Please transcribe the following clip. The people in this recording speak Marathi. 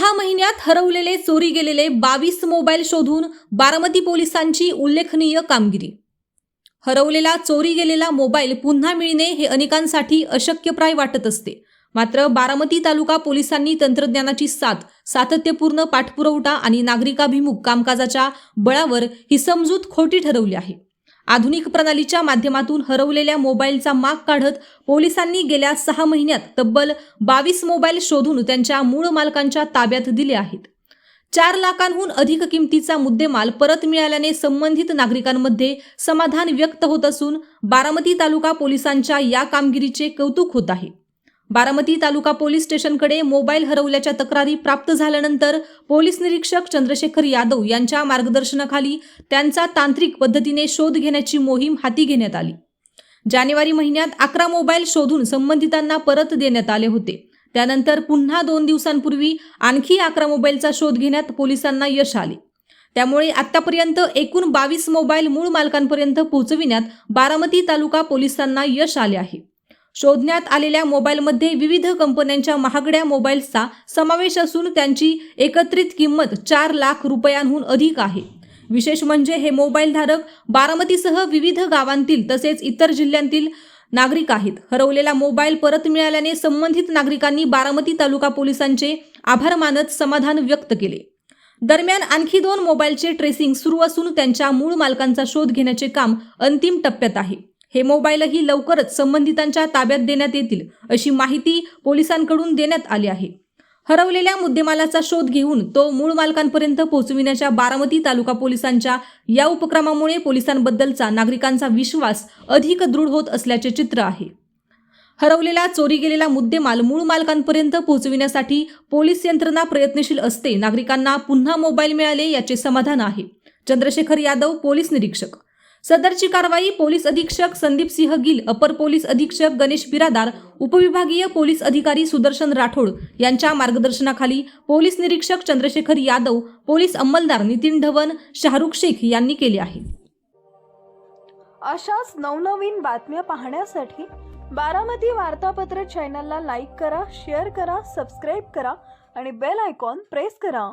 6 महिन्यात हरवलेले चोरी गेलेले 22 मोबाईल शोधून बारामती पोलिसांची उल्लेखनीय कामगिरी। हरवलेला चोरी गेलेला मोबाईल पुन्हा मिळणे हे अनेकांसाठी अशक्यप्राय वाटत असते। मात्र बारामती तालुका पोलिसांनी तंत्रज्ञानाची साथ, सातत्यपूर्ण पाठपुरवठा आणि नागरिकाभिमुख कामकाजाच्या बळावर ही समजूत खोटी ठरवली आहे। आधुनिक प्रणालीच्या माध्यमातून हरवलेल्या मोबाईलचा माग काढत पोलिसांनी गेल्या 6 महिन्यात तब्बल 22 मोबाईल शोधून त्यांच्या मूळ मालकांच्या ताब्यात दिले आहेत। 4 लाखांहून अधिक किमतीचा मुद्देमाल परत मिळाल्याने संबंधित नागरिकांमध्ये समाधान व्यक्त होत असून बारामती तालुका पोलिसांच्या या कामगिरीचे कौतुक होत आहे। बारामती तालुका पोलीस स्टेशनकडे मोबाईल हरवल्याच्या तक्रारी प्राप्त झाल्यानंतर पोलीस निरीक्षक चंद्रशेखर यादव यांच्या मार्गदर्शनाखाली त्यांचा तांत्रिक पद्धतीने शोध घेण्याची मोहीम हाती घेण्यात आली। जानेवारी महिन्यात 11 मोबाईल शोधून संबंधितांना परत देण्यात आले होते। त्यानंतर पुन्हा 2 दिवसांपूर्वी आणखी 11 मोबाईलचा शोध घेण्यात पोलिसांना यश आले। त्यामुळे आतापर्यंत एकूण 22 मोबाईल मूळ मालकांपर्यंत पोहोचविण्यात बारामती तालुका पोलिसांना यश आले आहे। शोधण्यात आलेल्या मोबाईलमध्ये विविध कंपन्यांच्या महागड्या मोबाईल्सचा समावेश असून त्यांची एकत्रित किंमत 4 लाख रुपयांहून अधिक आहे। विशेष म्हणजे हे मोबाईल धारक बारामतीसह विविध गावांतील तसेच इतर जिल्ह्यांतील नागरिक आहेत। हरवलेला मोबाईल परत मिळाल्याने संबंधित नागरिकांनी बारामती तालुका पोलिसांचे आभार मानत समाधान व्यक्त केले। दरम्यान आणखी 2 मोबाईलचे ट्रेसिंग सुरू असून त्यांच्या मूळ मालकांचा शोध घेण्याचे काम अंतिम टप्प्यात आहे। हे मोबाईलही लवकरच संबंधितांच्या ताब्यात देण्यात येतील अशी माहिती पोलिसांकडून देण्यात आली आहे। हरवलेल्या मुद्देमालाचा शोध घेऊन तो मूळ मालकांपर्यंत पोहोचविण्याच्या बारामती तालुका पोलिसांच्या या उपक्रमामुळे पोलिसांबद्दलचा नागरिकांचा विश्वास अधिक दृढ होत असल्याचे चित्र आहे। हरवलेला चोरी गेलेला मुद्देमाल मूळ मालकांपर्यंत पोहोचविण्यासाठी पोलीस यंत्रणा प्रयत्नशील असते। नागरिकांना पुन्हा मोबाईल मिळाले याचे समाधान आहे। चंद्रशेखर यादव, पोलीस निरीक्षक। सदरची कारवाई पोलीस अधीक्षक संदीप सिंह गिल, अपर पोलीस अधीक्षक गणेश बिरादार, उपविभागीय पोलीस अधिकारी सुदर्शन राठोड यांच्या मार्गदर्शनाखाली पोलीस निरीक्षक चंद्रशेखर यादव, पोलीस अंमलदार नितीन धवन, शाहरुख शेख यांनी केली आहे। अशाच नवनवीन बातम्या पाहण्यासाठी बारामती वार्तापत्र चॅनलला लाईक करा, शेअर करा, सबस्क्राईब करा आणि बेल आयकॉन प्रेस करा।